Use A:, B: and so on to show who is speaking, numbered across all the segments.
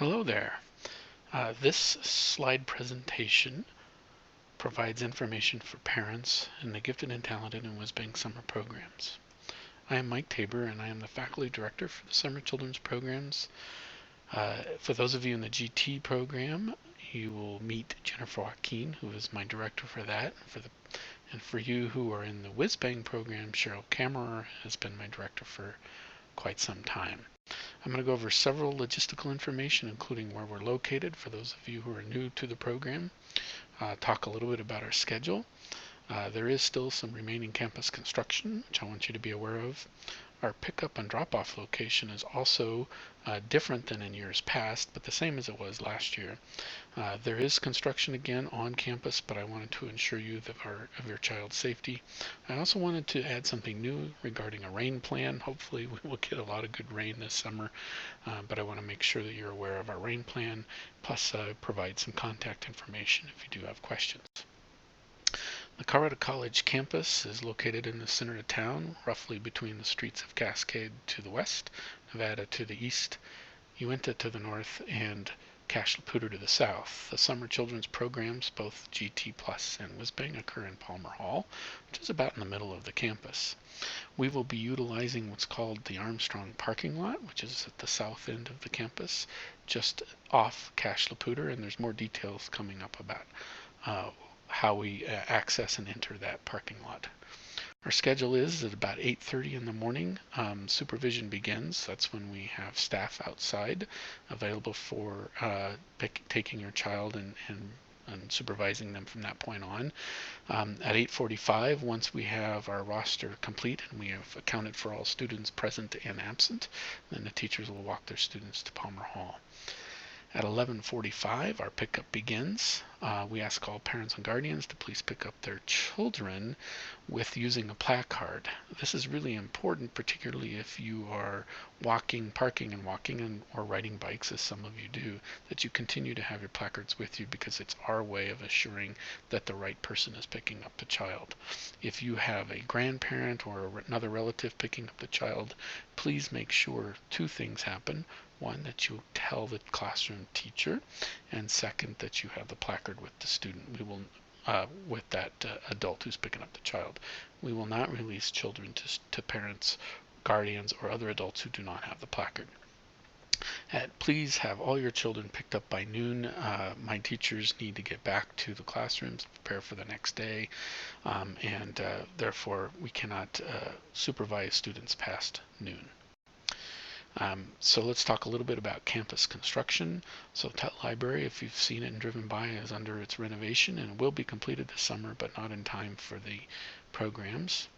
A: Hello there. This slide presentation provides information for parents in the Gifted and Talented and Whiz-Bang summer programs. I am Mike Tabor and I am the Faculty Director for the Summer Children's Programs. For those of you in the GT program, you will meet Jennifer Joaquin, who is my director for that. And for you who are in the Whiz-Bang program, Cheryl Kammerer has been my director for quite some time. I'm going to go over several logistical information, including where we're located for those of you who are new to the program, talk a little bit about our schedule. There is still some remaining campus construction, which I want you to be aware of. Our pickup and drop-off location is also different than in years past, but the same as it was last year. There is construction again on campus, but I wanted to ensure you of your child's safety. I also wanted to add something new regarding a rain plan. Hopefully we will get a lot of good rain this summer, but I want to make sure that you're aware of our rain plan, plus provide some contact information if you do have questions. The Colorado College campus is located in the center of town, roughly between the streets of Cascade to the west, Nevada to the east, Uinta to the north, and Cache La Poudre to the south. The summer children's programs, both GT Plus and Whiz-Bang, occur in Palmer Hall, which is about in the middle of the campus. We will be utilizing what's called the Armstrong parking lot, which is at the south end of the campus, just off Cache La Poudre, and there's more details coming up about how we access and enter that parking lot. Our schedule is at about 8:30 in the morning. Supervision begins. That's when we have staff outside available for taking your child and supervising them from that point on. At 8:45, once we have our roster complete and we have accounted for all students present and absent, then the teachers will walk their students to Palmer Hall. At 11:45, our pickup begins. We ask all parents and guardians to please pick up their children with using a placard. This is really important, particularly if you are parking and walking, or riding bikes, as some of you do, that you continue to have your placards with you, because it's our way of assuring that the right person is picking up the child. If you have a grandparent or another relative picking up the child, please make sure two things happen. One, that you tell the classroom teacher, and second, that you have the placard with the student. We will, with that adult who's picking up the child. We will not release children to parents, guardians, or other adults who do not have the placard. Please have all your children picked up by noon. My teachers need to get back to the classrooms, prepare for the next day, and therefore we cannot supervise students past noon. So let's talk a little bit about campus construction. So Tut Library, if you've seen it and driven by, is under its renovation and will be completed this summer, but not in time for the programs.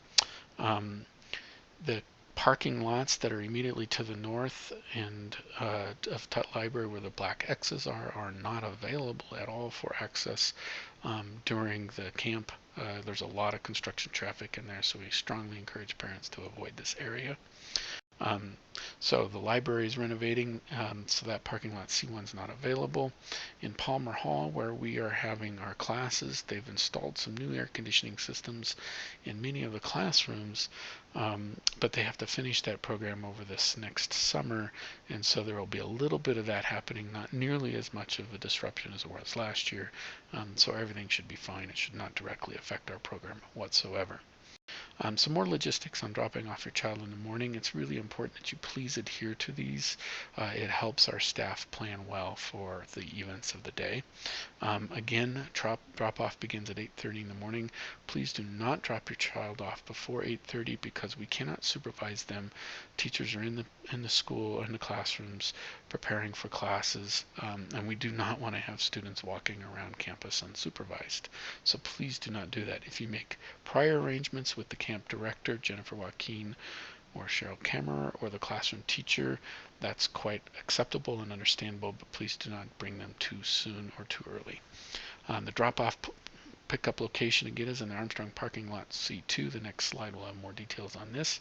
A: The parking lots that are immediately to the north and of Tut Library, where the black X's are not available at all for access during the camp. There's a lot of construction traffic in there, so we strongly encourage parents to avoid this area. So the library is renovating, so that parking lot C1 is not available. In Palmer Hall, where we are having our classes, they've installed some new air conditioning systems in many of the classrooms, but they have to finish that program over this next summer, and so there will be a little bit of that happening, not nearly as much of a disruption as it was last year, so everything should be fine. It should not directly affect our program whatsoever. Some more logistics on dropping off your child in the morning. It's really important that you please adhere to these. It helps our staff plan well for the events of the day. Again, drop-off begins at 8:30 in the morning. Please do not drop your child off before 8:30 because we cannot supervise them. Teachers are in the school, in the classrooms, preparing for classes, and we do not want to have students walking around campus unsupervised. So please do not do that. If you make prior arrangements with the camp director, Jennifer Joaquin, or Cheryl Kammerer, or the classroom teacher, that's quite acceptable and understandable, but please do not bring them too soon or too early. The drop-off pickup location again is in the Armstrong parking lot C2. The next slide will have more details on this.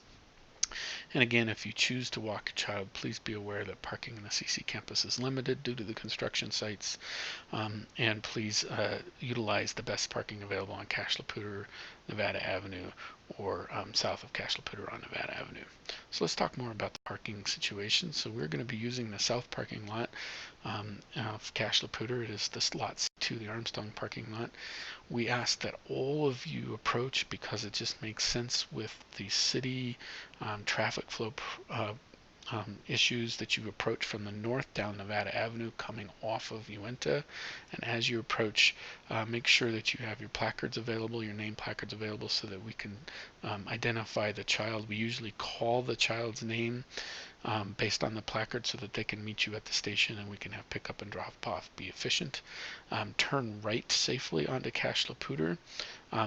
A: And again, if you choose to walk your child, please be aware that parking in the CC campus is limited due to the construction sites, and please utilize the best parking available on Cache La Poudre, Nevada Avenue, or south of Cache La Poudre on Nevada Avenue. So let's talk more about the parking situation. So we're going to be using the south parking lot of Cache La Poudre. It is this lot C2, the Armstrong parking lot. We ask that all of you approach because it just makes sense with the city traffic flow issues that you approach from the north down Nevada Avenue coming off of Uinta. And as you approach, make sure that you have your placards available, your name placards available, so that we can identify the child. We usually call the child's name based on the placard so that they can meet you at the station and we can have pickup and drop off be efficient. Turn right safely onto Cache La Poudre.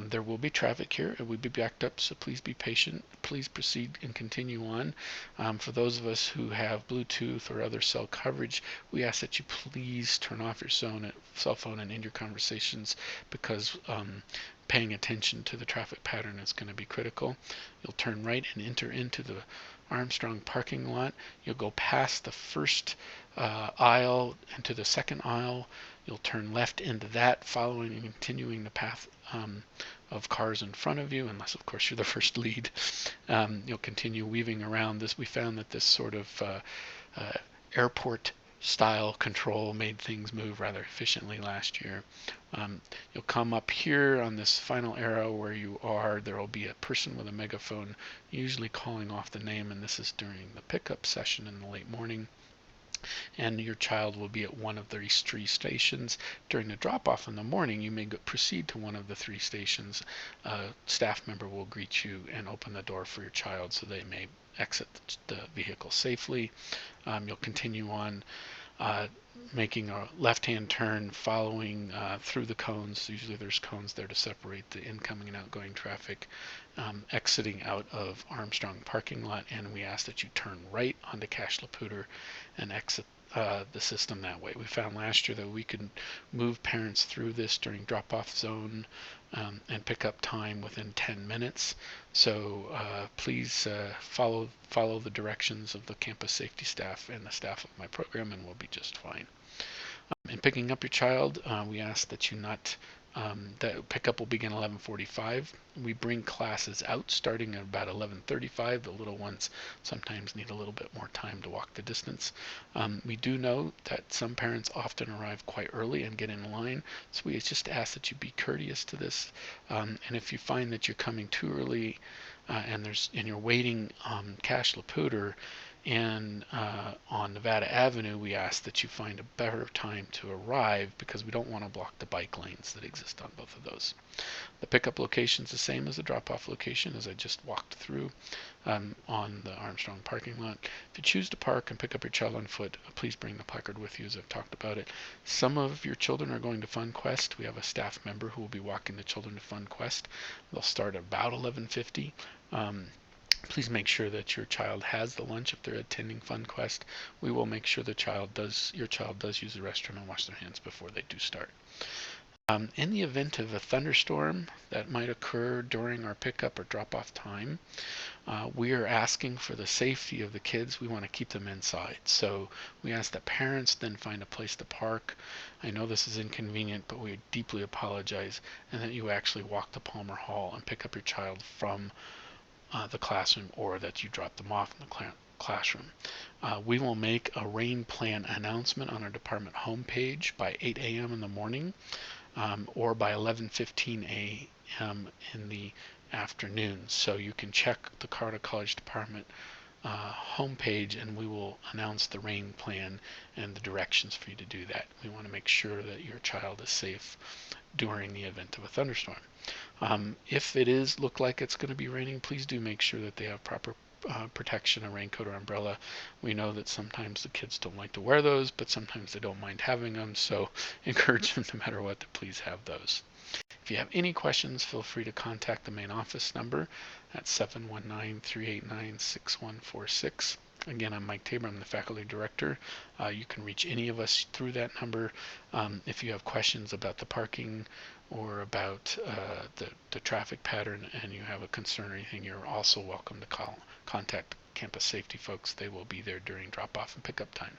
A: There will be traffic here. It will be backed up, so please be patient. Please proceed and continue on. For those of us who have Bluetooth or other cell coverage, we ask that you please turn off your cell phone and end your conversations because paying attention to the traffic pattern is going to be critical. You'll turn right and enter into the Armstrong parking lot. You'll go past the first aisle into the second aisle. You'll turn left into that, following and continuing the path of cars in front of you, unless of course you're the first lead. You'll continue weaving around this. We found that this sort of airport style control made things move rather efficiently last year. You'll come up here on this final arrow where you are. There will be a person with a megaphone usually calling off the name, and this is during the pickup session in the late morning. And your child will be at one of these three stations. During the drop-off in the morning, you may proceed to one of the three stations. A staff member will greet you and open the door for your child so they may exit the vehicle safely. You'll continue on making a left-hand turn, following through the cones. Usually there's cones there to separate the incoming and outgoing traffic, exiting out of Armstrong parking lot, and we ask that you turn right onto Cache La Poudre and exit the system that way. We found last year that we could move parents through this during drop-off zone and pick up time within 10 minutes. So please follow the directions of the campus safety staff and the staff of my program, and we'll be just fine. In picking up your child, we ask that you not that pickup will begin 11:45. We bring classes out starting at about 11:35. The little ones sometimes need a little bit more time to walk the distance. We do know that some parents often arrive quite early and get in line, so we just ask that you be courteous to this. And if you find that you're coming too early and you're waiting on Cache La Poudre and on Nevada Avenue, we ask that you find a better time to arrive because we don't want to block the bike lanes that exist on both of those. The pickup location is the same as the drop-off location as I just walked through on the Armstrong parking lot. If you choose to park and pick up your child on foot, please bring the placard with you as I've talked about it. Some of your children are going to Fun Quest. We have a staff member who will be walking the children to Fun Quest. They'll start about 11:50. Please make sure that your child has the lunch if they're attending Fun Quest. We will make sure your child does use the restroom and wash their hands before they do start. In the event of a thunderstorm that might occur during our pickup or drop-off time, we are asking for the safety of the kids. We want to keep them inside. So we ask that parents then find a place to park. I know this is inconvenient, but we deeply apologize, and that you actually walk to Palmer Hall and pick up your child from the classroom, or that you drop them off in the classroom. We will make a rain plan announcement on our department homepage by 8 a.m. in the morning or by 11:15 a.m. in the afternoon. So you can check the Carter College Department homepage and we will announce the rain plan and the directions for you to do that. We want to make sure that your child is safe during the event of a thunderstorm. If it look like it's going to be raining, please do make sure that they have proper protection, a raincoat or umbrella. We know that sometimes the kids don't like to wear those, but sometimes they don't mind having them, so encourage them no matter what to please have those. If you have any questions, feel free to contact the main office number at 719-389-6146. Again, I'm Mike Tabor. I'm the faculty director. You can reach any of us through that number. If you have questions about the parking or about the traffic pattern and you have a concern or anything, you're also welcome to contact campus safety folks. They will be there during drop-off and pickup time.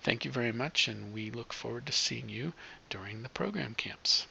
A: Thank you very much, and we look forward to seeing you during the program camps.